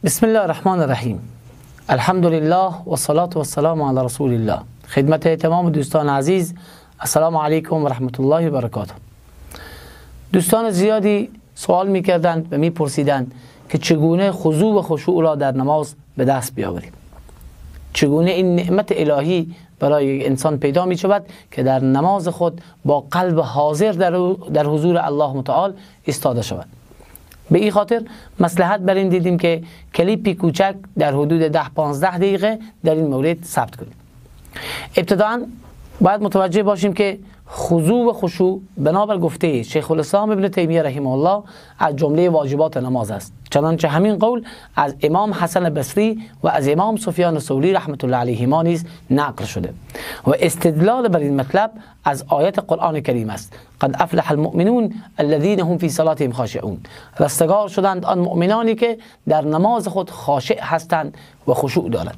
بسم الله الرحمن الرحیم. الحمد لله و صلاة و السلام علی رسول الله. خدمت تمام دوستان عزیز، السلام علیکم و رحمت الله و برکاته. دوستان زیادی سوال میکردند و میپرسیدند که چگونه خضوع و خشوع را در نماز به دست بیاوریم، چگونه این نعمت الهی برای انسان پیدا می شود که در نماز خود با قلب حاضر در حضور الله متعال ایستاده شود. به این خاطر مصلحت بر این دیدیم که کلیپی کوچک در حدود 10-15 دقیقه در این مورد ثبت کنیم. ابتداً باید متوجه باشیم که خضوع و خشوع بنابر گفته شیخ الاسلام ابن تیمیه رحمه الله از جمله واجبات نماز است، چنانچه همین قول از امام حسن بصری و از امام سفیان ثوری رحمت الله علیهما نیز نقل شده و استدلال بر این مطلب از آیت قرآن کریم است: قد افلح المؤمنون الذين هم في صلاتهم خاشعون. رستگار شدند آن مؤمنانی که در نماز خود خاشع هستند و خشوع دارند.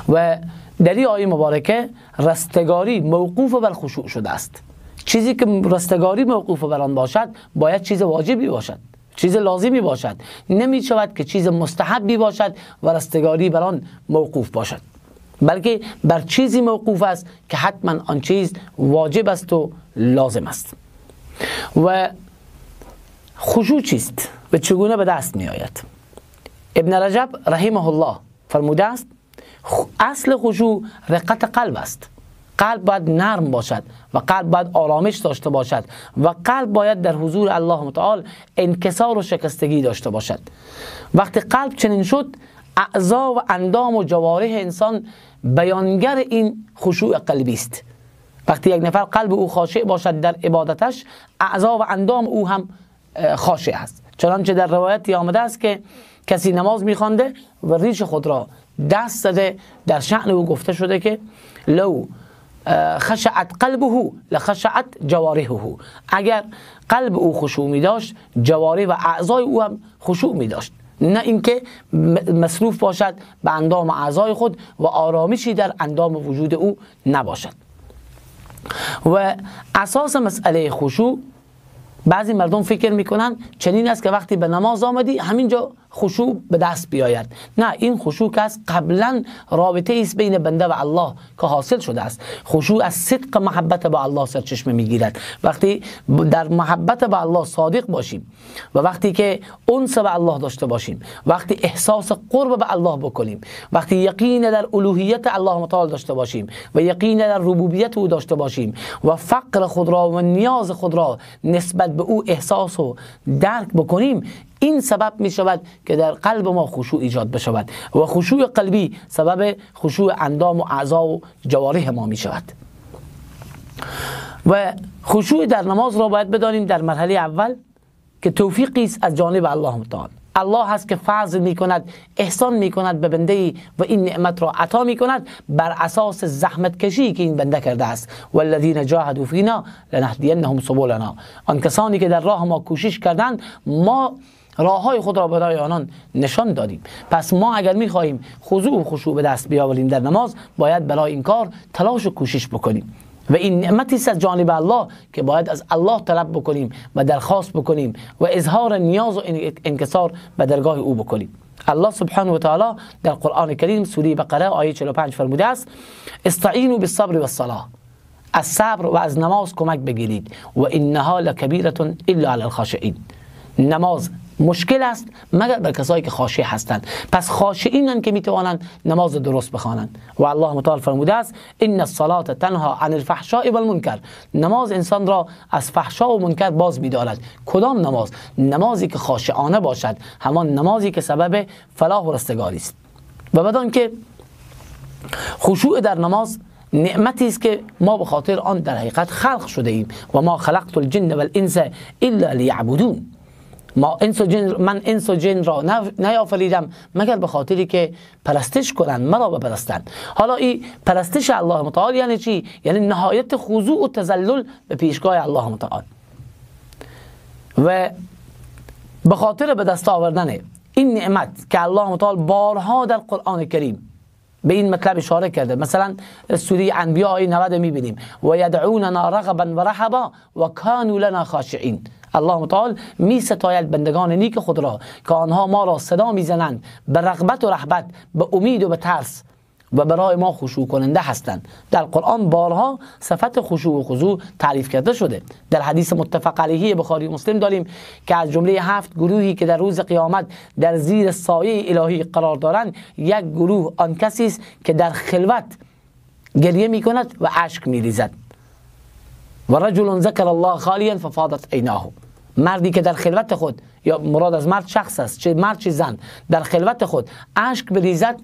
و در این آیه مبارکه رستگاری موقوف بر خشوع شده است. چیزی که رستگاری موقوف بر آن باشد باید چیز واجبی باشد، چیز لازمی باشد. نمی شود که چیز مستحبی باشد و رستگاری بر آن موقوف باشد، بلکه بر چیزی موقوف است که حتما آن چیز واجب است و لازم است. و خشوع چیست و چگونه به دست می آید؟ ابن رجب رحمه الله فرموده است اصل خشوع رقت قلب است. قلب باید نرم باشد و قلب باید آرامش داشته باشد و قلب باید در حضور الله متعال انکسار و شکستگی داشته باشد. وقتی قلب چنین شد، اعضا و اندام و جوارح انسان بیانگر این خشوع قلبی است. وقتی یک نفر قلب او خاشع باشد در عبادتش، اعضا و اندام او هم خاشع است. چنانچه در روایتی آمده است که کسی نماز می‌خوانده و ریش خود را دست زده، در شأن او گفته شده که لو خشعت قلبه لخشعت جوارحه. اگر قلب او خشوع می داشت، جوارح و اعضای او هم خشوع می داشت، نه اینکه مصروف باشد به اندام اعضای خود و آرامشی در اندام وجود او نباشد. و اساس مسئله خشوع، بعضی مردم فکر میکنن چنین است که وقتی به نماز آمدی همینجا خشوع به دست بیاید. نه، این خشوع که است قبلا رابطه است بین بنده و الله که حاصل شده است. خشوع از صدق محبت به الله سرچشمه میگیرد. وقتی در محبت به الله صادق باشیم و وقتی که انس به الله داشته باشیم، وقتی احساس قرب به الله بکنیم، وقتی یقین در الوهیت الله متعال داشته باشیم و یقین در ربوبیت او داشته باشیم و فقر خود را و نیاز خود را نسبت به او احساس و درک بکنیم، این سبب می شود که در قلب ما خشوع ایجاد بشود و خشوع قلبی سبب خشوع اندام و اعضا و جوارح ما می شود. و خشوع در نماز را باید بدانیم در مرحله اول که توفیقی است از جانب الله متعال. الله هست که فضل می کند، احسان می کند به بنده و این نعمت را عطا می کند بر اساس زحمت کشی که این بنده کرده است. والذین جاهدوا فینا لنهدینهم سبلنا. آن کسانی که در راه ما کوشش کردند، ما راههای خود را برای آنان نشان دادیم. پس ما اگر می خواهیم خضوع و خشوع به دست بیاوریم در نماز، باید برای این کار تلاش و کوشش بکنیم و این نعمتی است از جانب الله که باید از الله طلب بکنیم و درخواست بکنیم و اظهار نیاز و انکسار به درگاه او بکنیم. الله سبحانه و تعالی در قرآن کریم سوره بقره آیه 45 فرموده است: استعینوا بالصبر والصلاة. از صبر و از نماز کمک بگیرید و انها لکبیرة الا علی الخاشعین. نماز مشکل است مگر بر کسایی که خاشع هستند. پس خاشعینن که میتوانند نماز درست بخوانند. و الله متعال فرموده است: ان الصلاة تنها عن الفحشاء والمنکر. نماز انسان را از فحشا و منکر باز می‌دارد. کدام نماز؟ نمازی که خاشعانه باشد، همان نمازی که سبب فلاح و رستگاری است. و بدان که خشوع در نماز نعمتی است که ما به خاطر آن در حقیقت خلق شده ایم. و ما خلقت الجن والانس الا لیعبدون. من انس و جن را نیافریدم مگر به خاطری که پرستش کنند، مرا بپرستند. حالا این پرستش الله متعال یعنی چی؟ یعنی نهایت خضوع و تذلل به پیشگاه الله متعال. و به خاطر به دست آوردن این نعمت که الله متعال بارها در قرآن کریم به این مطلب اشاره کرده، مثلا سوره انبیاء آیه 90 میبینیم: و یدعوننا رغبا و رهبا و کانوا لنا خاشعین. الله متعال می ستاید بندگان نیک خود را که آنها ما را صدا میزنند به رغبت و رهبت، به امید و به ترس و برای ما خشوع کننده هستند. در قرآن بارها صفت خشوع و خضوع تعریف کرده شده. در حدیث متفق علیه بخاری و مسلم داریم که از جمله 7 گروهی که در روز قیامت در زیر سایه الهی قرار دارند، یک گروه آن کسی است که در خلوت گریه می کند و اشک می ریزد. و رجل ذکر الله خالیا ففاضت عیناه، مردی که در خلوت خود، یا مراد از مرد شخص است، چه مرد چه زن، در خلوت خود اشک بریزد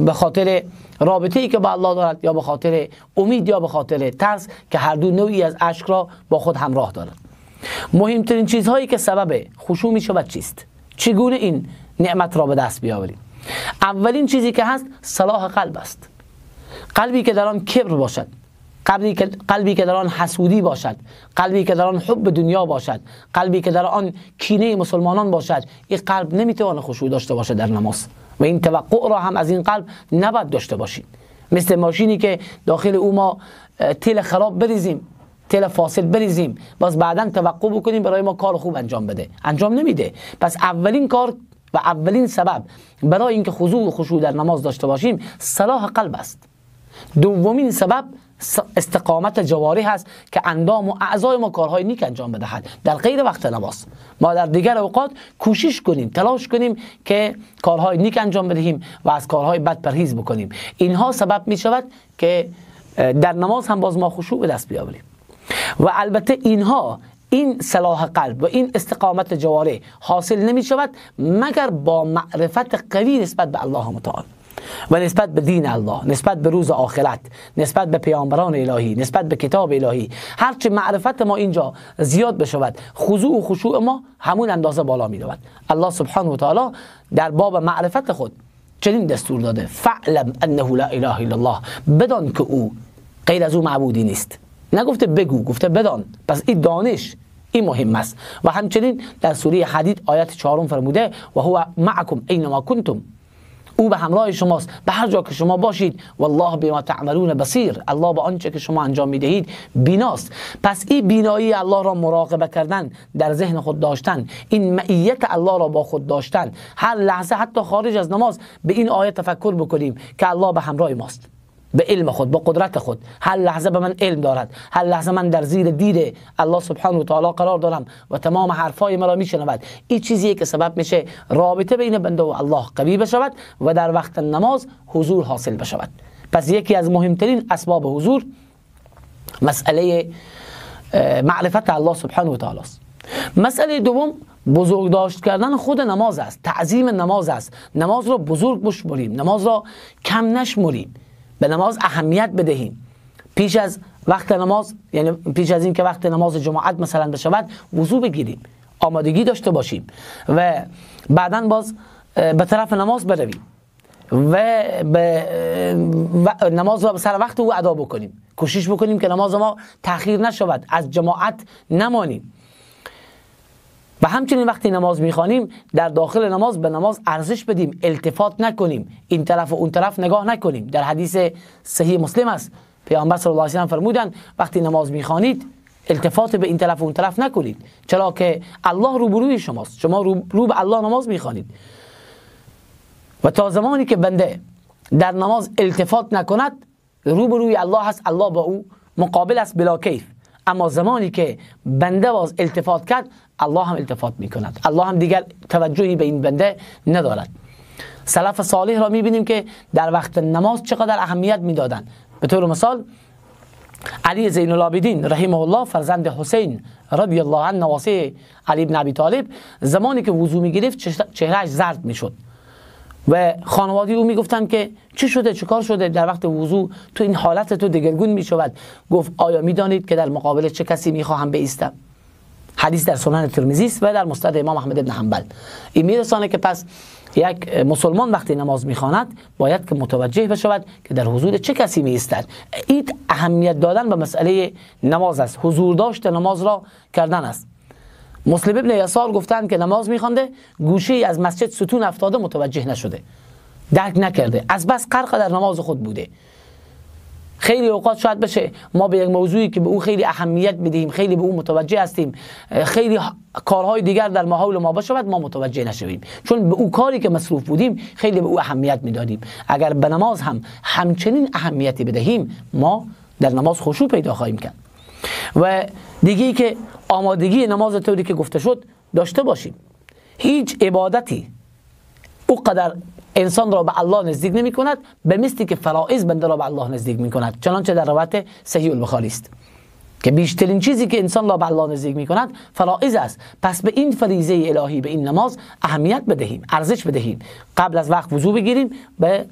به خاطر رابطه ای که با الله دارد، یا به خاطر امید یا به خاطر ترس، که هر دو نوعی از اشک را با خود همراه دارد. مهمترین چیزهایی که سبب خشوع می شود چیست؟ چگونه این نعمت را به دست بیاوریم؟ اولین چیزی که هست صلاح قلب است. قلبی که در آن کبر باشد، قلبی که در آن حسودی باشد، قلبی که در آن حب دنیا باشد، قلبی که در آن کینه مسلمانان باشد، این قلب نمیتواند خشوع داشته باشد در نماز، و این توقع را هم از این قلب نباید داشته باشید. مثل ماشینی که داخل او ما تیل خراب بریزیم، تیل فاسد بریزیم، باز بعدا توقع بکنیم برای ما کار خوب انجام بده، انجام نمیده. پس اولین کار و اولین سبب برای اینکه خضوع و خشوع در نماز داشته باشیم صلاح قلب است. دومین سبب استقامت جوارح است که اندام و اعضای ما کارهای نیک انجام بدهد در غیر وقت نماز. ما در دیگر اوقات کوشش کنیم، تلاش کنیم که کارهای نیک انجام بدهیم و از کارهای بد پرهیز بکنیم. اینها سبب می شود که در نماز هم باز ما خشوع به دست بیاوریم. و البته این صلاح قلب و این استقامت جوارح حاصل نمی شود مگر با معرفت قوی نسبت به الله متعال و نسبت به دین الله، نسبت به روز آخرت، نسبت به پیامبران الهی، نسبت به کتاب الهی. هرچه معرفت ما اینجا زیاد بشود، خضوع و خشوع ما همون اندازه بالا می رود. الله سبحانه و تعالی در باب معرفت خود چنین دستور داده: فعلم انه لا اله الا الله، بدان که او غیر از او معبودی نیست. نگفته بگو، گفته بدان. پس این دانش این مهم است. و همچنین در سوره حدید آیت 4 فرموده: و هو معکم اینما کنتم، او به همراه شماست به هر جا که شما باشید. والله بما تعملون بصیر، الله به آنچه که شما انجام میدهید بیناست. پس این بینایی الله را مراقبه کردن، در ذهن خود داشتن، این معیت الله را با خود داشتن، هر لحظه حتی خارج از نماز به این آیه تفکر بکنیم که الله به همراه ماست، به علم خود، به قدرت خود. هر لحظه به من علم دارد، هر لحظه من در زیر دید الله سبحانه و تعالی قرار دارم و تمام حرفای مرا میشنود. این چیزیه که سبب میشه رابطه بین بنده و الله قوی بشود و در وقت نماز حضور حاصل بشود. پس یکی از مهمترین اسباب حضور مسئله معرفت الله سبحانه و تعالی است. مسئله دوم بزرگداشت کردن خود نماز است، تعظیم نماز است. نماز را بزرگ بشمریم، نماز را کم نشمریم، به نماز اهمیت بدهیم. پیش از وقت نماز، یعنی پیش از این که وقت نماز جماعت مثلا بشود، وضو بگیریم، آمادگی داشته باشیم و بعداً باز به طرف نماز برویم و نماز را به سر وقت او ادا بکنیم. کوشش بکنیم که نماز ما تأخیر نشود، از جماعت نمانیم. و همچنین وقتی نماز میخوانیم در داخل نماز به نماز ارزش بدیم، التفات نکنیم، این طرف و اون طرف نگاه نکنیم. در حدیث صحیح مسلم است پیامبر صلی الله علیه و سلم فرمودند وقتی نماز میخوانید التفات به این طرف و اون طرف نکنید، چرا که الله روبروی شماست، شما رو به الله نماز میخوانید. و تا زمانی که بنده در نماز التفات نکند، روبروی الله هست، الله با او مقابل است بلا کیف. اما زمانی که بنده باز التفات کرد، الله هم التفات می کند، الله هم دیگر توجهی به این بنده ندارد. سلف صالح را می بینیم که در وقت نماز چقدر اهمیت می دادن. به طور مثال علی زین العابدین رحمه الله، فرزند حسین رضی الله عنه نواسه علی بن ابی طالب، زمانی که وضو می گرفت چهرهش زرد می شد و خانواده او می گفتن که چی شده، چه کار شده در وقت وضو تو این حالت تو دگرگون می شود؟ گفت آیا می دانید که در مقابل چه کسی می خواهم بایستم؟ حدیث در سنن ترمذی است و در مسند امام احمد بن حنبل. این میرسانه که پس یک مسلمان وقتی نماز میخواند باید که متوجه بشود که در حضور چه کسی میایستد. این اهمیت دادن به مسئله نماز است، حضور داشت نماز را کردن است. مسلم ابن یسار گفتند که نماز میخوانده، گوشه از مسجد ستون افتاده، متوجه نشده، درک نکرده، از بس غرق در نماز خود بوده. خیلی اوقات شاید بشه ما به یک موضوعی که به او خیلی اهمیت بدیم، خیلی به او متوجه هستیم، خیلی کارهای دیگر در ماحول ما بشود ما متوجه نشویم، چون به او کاری که مصروف بودیم خیلی به او اهمیت میدادیم. اگر به نماز هم همچنین اهمیتی بدهیم ما در نماز خشوع پیدا خواهیم کرد. و دیگه که آمادگی نماز طوری که گفته شد داشته باشیم. هیچ عبادتی اونقدر انسان را به الله نزدیک نمی کند به مثلی که فرائض بنده را به الله نزدیک می کند، چنانچه در روایت صحیح البخاری است که بیشترین چیزی که انسان را به الله نزدیک می کند فرائض است. پس به این فریضه الهی، به این نماز اهمیت بدهیم، ارزش بدهیم. قبل از وقت وضو بگیریم، به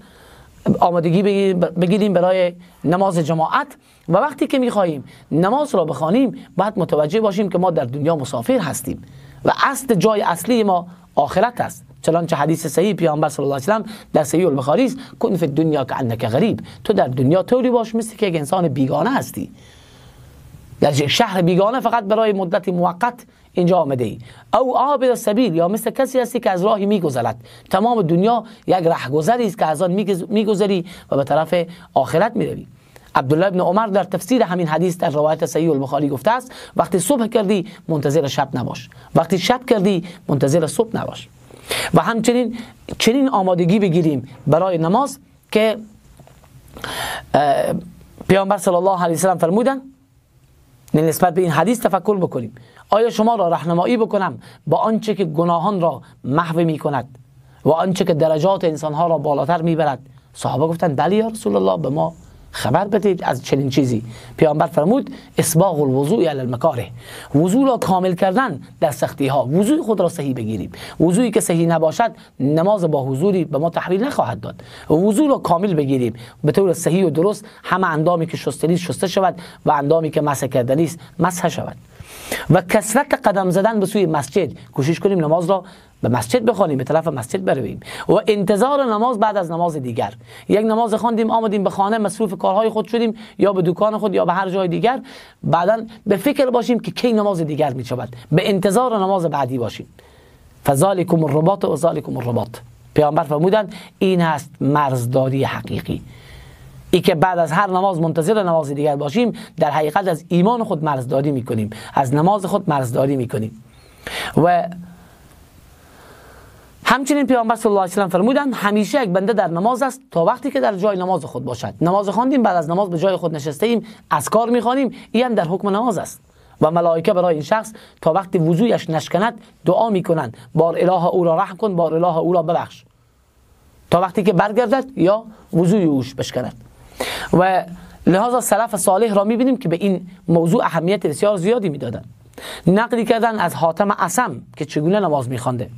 آمادگی بگیریم برای نماز جماعت، و وقتی که می‌خواهیم نماز را بخوانیم باید متوجه باشیم که ما در دنیا مسافر هستیم و اصل جای اصلی ما آخرت است. چنانچه حدیث صحیح پیامبر صلی الله علیه و سلم در صحیح البخاری است: کن فی الدنیا کأنک غریب. تو در دنیا طوری باش مثل که یک انسان بیگانه هستی، در یک شهر بیگانه فقط برای مدت موقت اینجا آمده ای. او عابر السبیل، یا مثل کسی هستی که از راهی میگذرد. تمام دنیا یک رهگذری است که از آن میگذری و به طرف آخرت میروی. عبدالله بن عمر در تفسیر همین حدیث در روایت صحیح البخاری گفته است: وقتی صبح کردی منتظر شب نباش، وقتی شب کردی منتظر صبح نباش. و همچنین چنین آمادگی بگیریم برای نماز که پیامبر صلی الله علیه و سلم فرمودند نسبت به این حدیث تفکر بکنیم: آیا شما را راهنمایی بکنم با آنچه که گناهان را محو می کند و آنچه که درجات انسانها را بالاتر می برد؟ صحابه گفتند بله یا رسول الله، به ما خبر بدید از چنین چیزی. پیامبر فرمود: اسباغ الوضوء علی المکاره، وضو را کامل کردن در سختی ها. وضوی خود را صحیح بگیریم. وضویی که صحیح نباشد نماز با حضوری به ما تحویل نخواهد داد. وضو را کامل بگیریم به طور صحیح و درست، همه اندامی که شسته شسته شود و اندامی که مسح کردنی است مسح شود. و کثرت قدم زدن به سوی مسجد، کوشش کنیم نماز را به مسجد بخوانیم، به طرف مسجد برویم. و انتظار نماز بعد از نماز دیگر. یک نماز خواندیم آمدیم به خانه، مصروف کارهای خود شدیم یا به دکان خود یا به هر جای دیگر، بعداً به فکر باشیم که کی نماز دیگر می شود، به انتظار نماز بعدی باشیم. فذالکم الرباط و ذالکم الرباط. پیامبر فرمودند این است مرزداری حقیقی. ای که بعد از هر نماز منتظر نماز دیگر باشیم در حقیقت از ایمان خود مرزداری میکنیم، از نماز خود مرزداری میکنیم. و همچنین پیامبر صلی الله علیه و سلم فرمودند همیشه یک بنده در نماز است تا وقتی که در جای نماز خود باشد. نماز خواندیم، بعد از نماز به جای خود نشسته ایم، اذکار میخوانیم، این هم در حکم نماز است. و ملائکه برای این شخص تا وقتی وضویش نشکند دعا میکنند: بار اله او را رحم کن، بار اله او را ببخش، تا وقتی که برگردد یا وضوی اوش بشکند. و لحاظا سلف صالح را میبینیم که به این موضوع اهمیت بسیار زیادی میدادن. نقلی کردن از حاتم اصم که چگونه نماز میخوانده.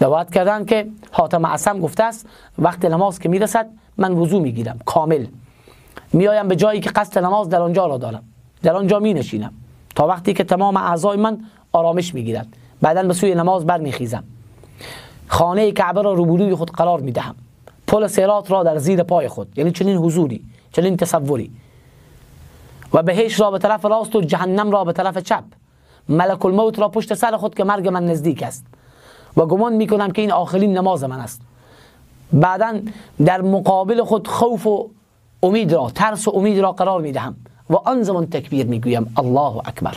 روایت کردن که حاتم اصم گفته است وقت نماز که میرسد من وضو میگیرم کامل، میایم به جایی که قصد نماز در آنجا را دارم، در آنجا می نشینم تا وقتی که تمام اعضای من آرامش میگیرد. بعداً به سوی نماز برمیخیزم، خانه کعبه را روبروی خود قرار میدهم، پل صراط را در زیر پای خود، یعنی چنین حضوری، چنین تصوری، و بهشت را به طرف راست و جهنم را به طرف چپ، ملک الموت را پشت سر خود که مرگ من نزدیک است و گمان میکنم که این آخرین نماز من است. بعداً در مقابل خود خوف و امید را، ترس و امید را قرار میدهم و آن زمان تکبیر میگویم الله اکبر،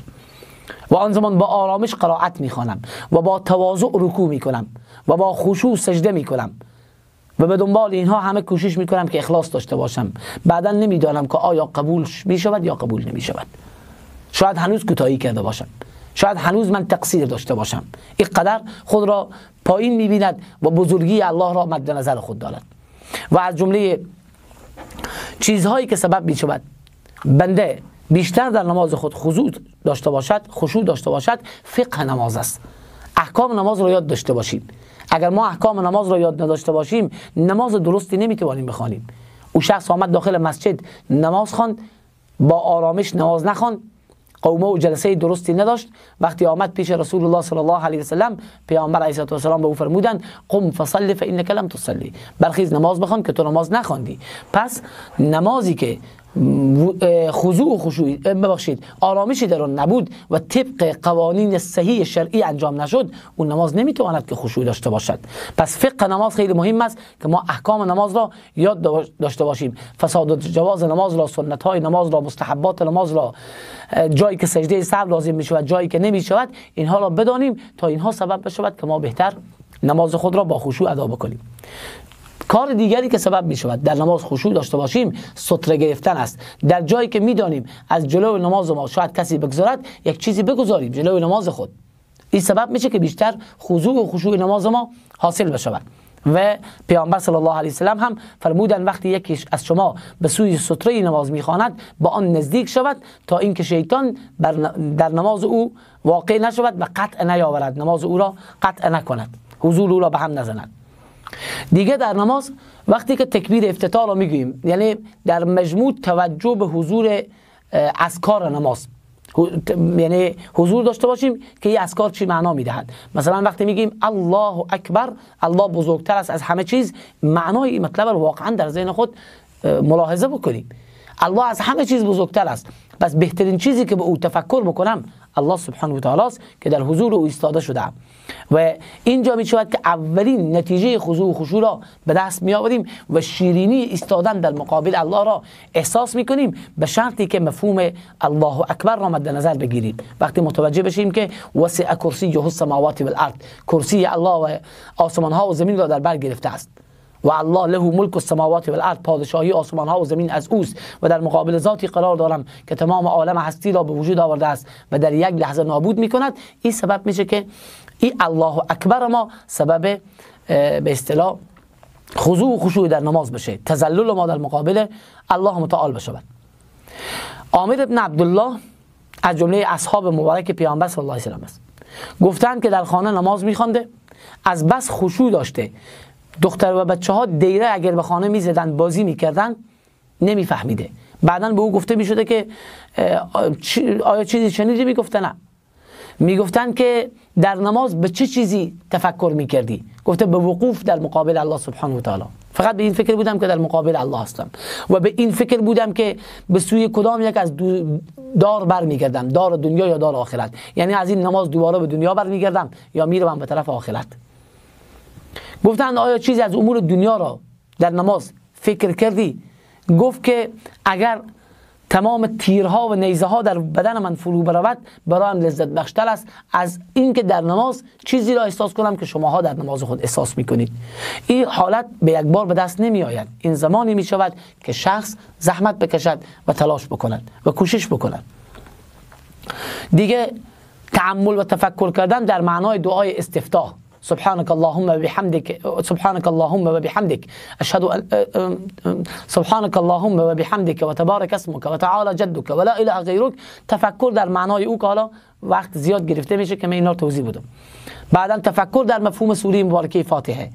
و آن زمان با آرامش قرائت میخوانم و با تواضع رکوع میکنم و با خشوع سجده میکنم و به دنبال اینها همه کوشش میکنم که اخلاص داشته باشم. بعدا نمیدانم که آیا قبول میشود یا قبول نمیشود. شاید هنوز کوتاهی کرده باشم، شاید هنوز من تقصیر داشته باشم. اینقدر خود را پایین میبیند و بزرگی الله را مد نظر خود دارد. و از جمله چیزهایی که سبب میشود بنده بیشتر در نماز خود خضوع داشته باشد، خشوع داشته باشد، فقه نماز است. احکام نماز را یاد داشته باشیم. اگر ما احکام نماز را یاد نداشته باشیم نماز درستی نمیتوانیم بخوانیم. او شخص آمد داخل مسجد نماز خواند، با آرامش نماز نخواند، قومه و جلسه درستی نداشت. وقتی آمد پیش رسول الله صلی الله علیه و سلم، پیامبر علیه السلام به او فرمودند قم فصلی فانک لم تصلی، برخیز نماز بخوان که تو نماز نخواندی. پس نمازی که خضوع و خشوع ببخشید آرامشی در آن نبود و طبق قوانین صحیح شرعی انجام نشد، اون نماز نمیتواند که خشوع داشته باشد. پس فقه نماز خیلی مهم است که ما احکام نماز را یاد داشته باشیم، فساد و جواز نماز را، سنت های نماز را، مستحبات نماز را، جایی که سجده سهو لازم می شود، جایی که نمی شود، اینها را بدانیم تا اینها سبب بشود که ما بهتر نماز خود را با خشوع ادا بکنیم. کار دیگری که سبب می شود در نماز خشوع داشته باشیم ستره گرفتن است. در جایی که می دانیم از جلوی نماز ما شاید کسی بگذارد، یک چیزی بگذاریم جلوی نماز خود. این سبب میشه که بیشتر خضوع و خشوع نماز ما حاصل بشود. و پیامبر صلی الله علیه و سلم هم فرمودن وقتی یکی از شما به سوی ستره نماز میخواند با آن نزدیک شود تا اینکه شیطان در نماز او واقع نشود و قطع نیاورد، نماز او را قطع نکند، حضور او را به هم نزند. دیگه در نماز وقتی که تکبیر افتتاح را میگوییم، یعنی در مجموع توجه به حضور اذکار نماز، یعنی حضور داشته باشیم که این اذکار چی معنا میدهد. مثلا وقتی میگیم الله اکبر، الله بزرگتر است از همه چیز، معنای این مطلب رو واقعا در ذهن خود ملاحظه بکنیم. الله از همه چیز بزرگتر است، پس بهترین چیزی که به او تفکر بکنم الله سبحانه و تعالی است که در حضور او ایستاده شدم. و اینجا می شود که اولین نتیجه خضوع و خشوع را به دست می آوریم و شیرینی ایستادن در مقابل الله را احساس می کنیم، به شرطی که مفهوم الله اکبر را مد نظر بگیریم. وقتی متوجه بشیم که وسع کرسیه السماوات والارض، کرسی الله و آسمان ها و زمین را در بر گرفته است و الله له ملک السماوات والارض، پادشاهی آسمان ها و زمین از اوست و در مقابل ذاتی قرار دارم که تمام عالم هستی را به وجود آورده است و در یک لحظه نابود می کند. این سبب میشه که این الله اکبر ما سبب به اصطلاح خضوع و خشوع در نماز بشه، تذلل ما در مقابل الله متعال بشه. عامر ابن عبدالله از جمله اصحاب مبارک پیامبر صلی الله علیه و سلم است. گفتند که در خانه نماز میخوانده، از بس خشوع داشته دختر و بچه ها دیره اگر به خانه میزدن بازی میکردن نمیفهمیده. بعدن به او گفته میشده که آیا چیزی شنیدی؟ میگفته نه. میگفتن که در نماز به چه چیزی تفکر میکردی؟ گفته به وقوف در مقابل الله سبحانه و تعالی. فقط به این فکر بودم که در مقابل الله هستم و به این فکر بودم که به سوی کدام یک از دار برمیگردم، دار دنیا یا دار آخرت. یعنی از این نماز دوباره به دنیا برمیگردم یا میروم به طرف آخرت. گفتند آیا چیزی از امور دنیا را در نماز فکر کردی؟ گفت که اگر تمام تیرها و نیزه ها در بدن من فرو برود برایم لذت بخشتر است از اینکه در نماز چیزی را احساس کنم که شماها در نماز خود احساس میکنید. این حالت به یک بار به دست نمی آید. این زمانی می شود که شخص زحمت بکشد و تلاش بکند و کوشش بکند. دیگه تأمل و تفکر کردن در معنای دعای استفتاح، سبحانك اللهم وبحمدك، سبحانك اللهم وبحمدك اشهد ان سبحانك اللهم وبحمدك وتبارك اسمك وتعالى جدك ولا اله غیرک. تفکر در معنای او که حالا وقت زیاد گرفته میشه که من اینا رو توضیح بدم. بعدا تفکر در مفهوم سوره مبارکه فاتحه،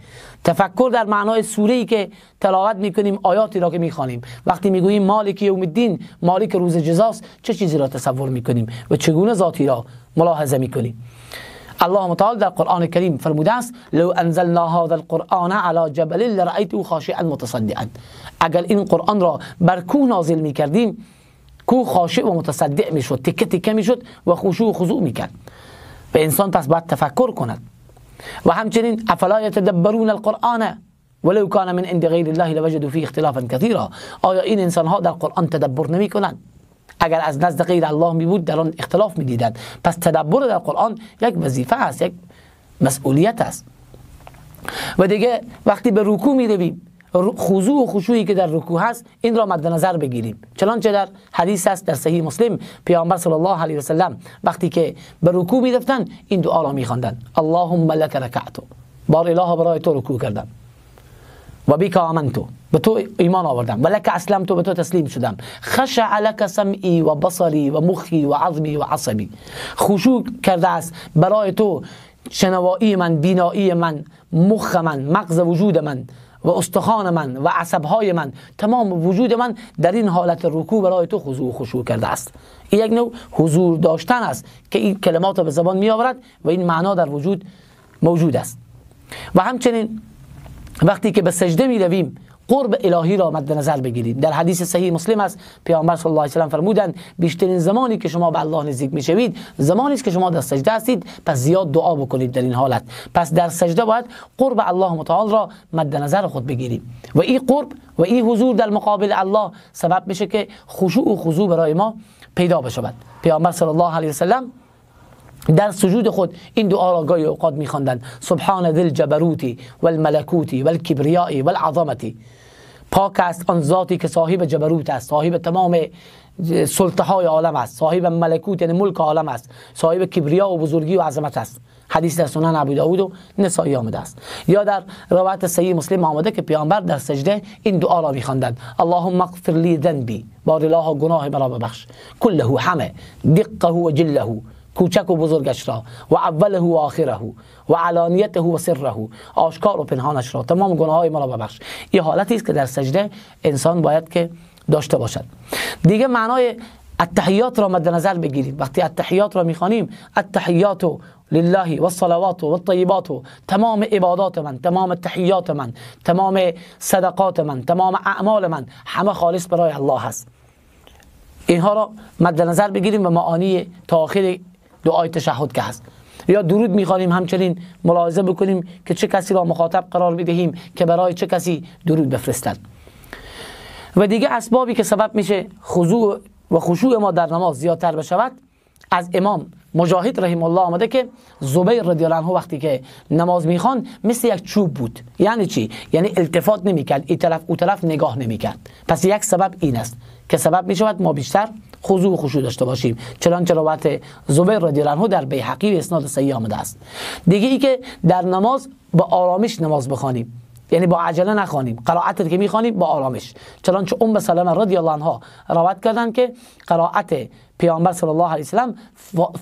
تفکر در معنای سوره‌ای که تلاوت میکنیم، آیاتی را که میخوانیم. وقتی میگوییم مالک یوم الدین، مالک روز جزاست، چه چیزی را تصور میکنیم و چگونه ذاتی را ملاحظه میکنیم. الله متعال در قرآن کریم فرموده است لو انزلنا هذا القرآن على جبل لرأيته خاشعا متصدعا. اگر این قرآن را بر کوه نازل میکردیم، کوه خاشع و متصدع میشد، تکه تکه میشد و خشوع و خضوع میکرد. و انسان پس باید تفکر کند. و همچنین افلا یتدبرون القرآن ولو کان من عند غیر الله لوجدوا فيه اختلافا كثيرا. آیا این انسان ها در قرآن تدبر نمی کنند؟ اگر از نزد غیر الله می بود در آن اختلاف می دیدند. پس تدبر در قرآن یک وظیفه است، یک مسئولیت است. و دیگه وقتی به رکوع می رویم، خضوع و خشوعی که در رکوع هست این را مد نظر بگیریم. چنانچه در حدیث است در صحیح مسلم پیامبر صلی الله علیه و سلم وقتی که به رکوع می رفتن این دعا را می خواندند: اللهم لك رکعت، بار اله برای تو رکوع کردم، و بیک آمنتو، به تو ایمان آوردم، و لک اسلمتو، به تو تسلیم شدم، خشع لک سمعی و بصری و مخی و عظمی و عصبی. خشوع کرده است برای تو شنوایی من، بینایی من، مخ من، مغز وجود من و استخوان من و عصبهای من، تمام وجود من در این حالت رکوع برای تو خضوع و خشوع کرده است. این یک نوع حضور داشتن است که این کلمات را به زبان می آورد و این معنا در وجود موجود است. و همچنین وقتی که به سجده می رویم قرب الهی را مد نظر بگیرید. در حدیث صحیح مسلم است پیامبر صلی الله علیه و سلم فرمودند بیشترین زمانی که شما به الله نزدیک میشوید زمانی است که شما در سجده هستید، پس زیاد دعا بکنید در این حالت. پس در سجده باید قرب الله متعال را مد نظر خود بگیریم و این قرب و این حضور در مقابل الله سبب میشه که خشوع و خضوع برای ما پیدا بشود. پیامبر صلی الله علیه و سلم در سجود خود این دعا را گاهی اوقات می‌خواندند: سبحان ذی الجبروت والملکوت والکبریاء والعظمت. پاک است آن ذاتی که صاحب جبروت است، صاحب تمام سلطه های عالم است، صاحب ملکوت یعنی ملک عالم است، صاحب کبریا و بزرگی و عظمت است. حدیث در سنن ابو داود و نسائی آمده است. یا در روایت صحیح مسلم آمده که پیامبر در سجده این دعا را می‌خواندند: اللهم اغفر لی ذنبی، بار الله گناه مرا ببخش، کله همه، دقه و جله، کوچک و بزرگش را، و اوله و آخره، و علانیته و سره، آشکار و پنهانش را، تمام گناه‌های ما را ببخش. این حالتی است که در سجده انسان باید که داشته باشد. دیگه معنای التحیات را مد نظر بگیریم. وقتی التحیات را می‌خوانیم: التحیات لله و الصلوات و الطیبات، تمام عبادات من، تمام تحیات من، تمام صدقات من، تمام اعمال من همه خالص برای الله هست. اینها را مد نظر بگیریم و معانی تا آخر دعای تشهد که هست. یا درود می‌خوانیم همچنین ملاحظه بکنیم که چه کسی را مخاطب قرار بدهیم که برای چه کسی درود بفرستند. و دیگه اسبابی که سبب میشه خضوع و خشوع ما در نماز زیادتر بشود، از امام مجاهد رحمه الله آمده که زبیر رضی الله عنه وقتی که نماز میخوان مثل یک چوب بود. یعنی چی؟ یعنی التفات نمیکرد، این طرف اون طرف نگاه نمیکرد. پس یک سبب این است که سبب میشود ما بیشتر خضوع و خشوع داشته باشیم. چنانچه روایت زبیر رضی الله عنه در بیهقی و اسناد صحیح آمده است. دیگه ای که در نماز با آرامش نماز بخوانیم، یعنی با عجله نخوانیم. قرائتی که میخوانیم با آرامش. چنانچه ام سلمه رضی الله عنها روایت کردند که قرائت پیامبر صلی الله علیه و سلم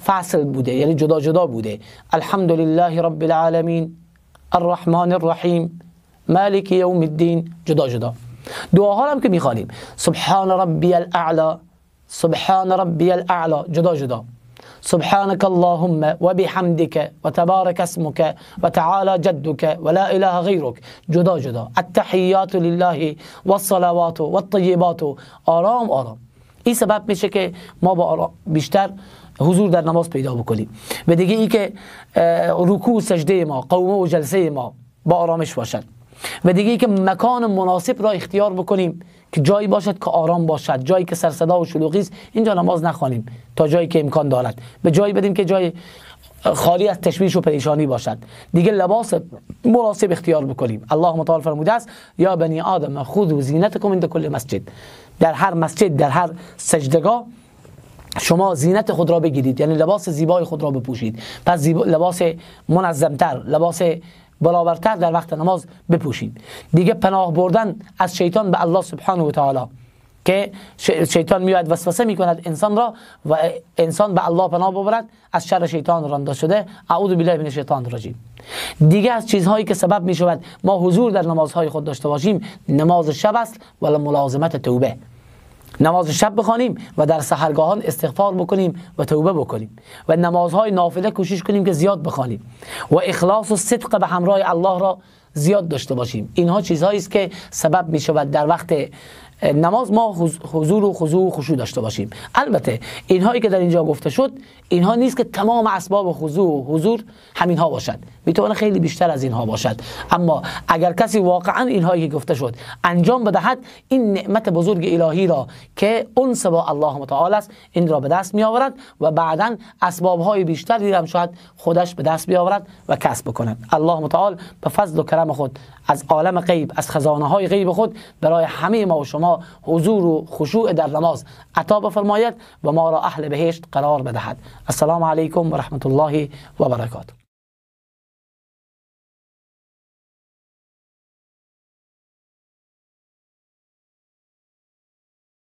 فصل بوده، یعنی جدا جدا بوده. الحمدلله رب العالمین الرحمن الرحیم مالک یوم الدین، جدا جدا. دعاها هم که میخوانیم: سبحان ربی الاعلی، سبحان ربی الاعلی، جدا جدا. سبحانك اللهم وبحمدك وتبارك اسمك وتعالى جدك ولا اله غيرك، جدا جدا. التحيات لله والصلوات والطيبات، آرام آرام. این سبب میشه که ما با بیشتر حضور در نماز پیدا بکنیم. و دیگه ای که رکوع سجده ما، قومه و جلسه ما با آرامش باشد. و دیگه ای که مکان مناسب را اختیار بکنیم که جایی باشد که آرام باشد، جایی که سر صدا و شلوغی است اینجا نماز نخوانیم تا جایی که امکان دارد. به جایی بدیم که جای خالی از تشویش و پریشانی باشد. دیگه لباس مناسب اختیار بکنیم. الله تعالی فرموده است: یا بنی آدم خذوا زینتکم عند کل مسجد. در هر مسجد، در هر سجدگاه شما زینت خود را بگیرید، یعنی لباس زیبای خود را بپوشید. پس لباس منظمتر، لباس برابرتر در وقت نماز بپوشید. دیگه پناه بردن از شیطان به الله سبحانه و تعالی، که شیطان میاد وسوسه میکند انسان را و انسان به الله پناه ببرد از شر شیطان رانده شده. اعوذ بالله من الشیطان الرجیم. دیگه از چیزهایی که سبب میشود ما حضور در نمازهای خود داشته باشیم نماز شب است و ملازمت توبه. نماز شب بخوانیم و در سحرگاهان استغفار بکنیم و توبه بکنیم و نمازهای نافله کوشش کنیم که زیاد بخوانیم و اخلاص و صدق به همراه الله را زیاد داشته باشیم. اینها چیزهایی است که سبب می شود در وقت نماز ما حضور و خضوع و خشوع داشته باشیم. البته اینهایی که در اینجا گفته شد اینها نیست که تمام اسباب خضوع و حضور همینها باشد، میتونه خیلی بیشتر از اینها باشد. اما اگر کسی واقعا اینهایی که گفته شد انجام بدهد، این نعمت بزرگ الهی را که انس با الله متعال است این را به دست می آورد و بعداً اسبابهای بیشتری هم شاید خودش به دست بیاورد و کسب بکند. الله متعال به فضل و کرم خود از عالم غیب، از خزانه های غیب خود برای همه ما و شما حضور و خشوع در نماز عطا بفرماید و ما را اهل بهشت قرار بدهد. السلام علیکم و رحمت الله و برکاته.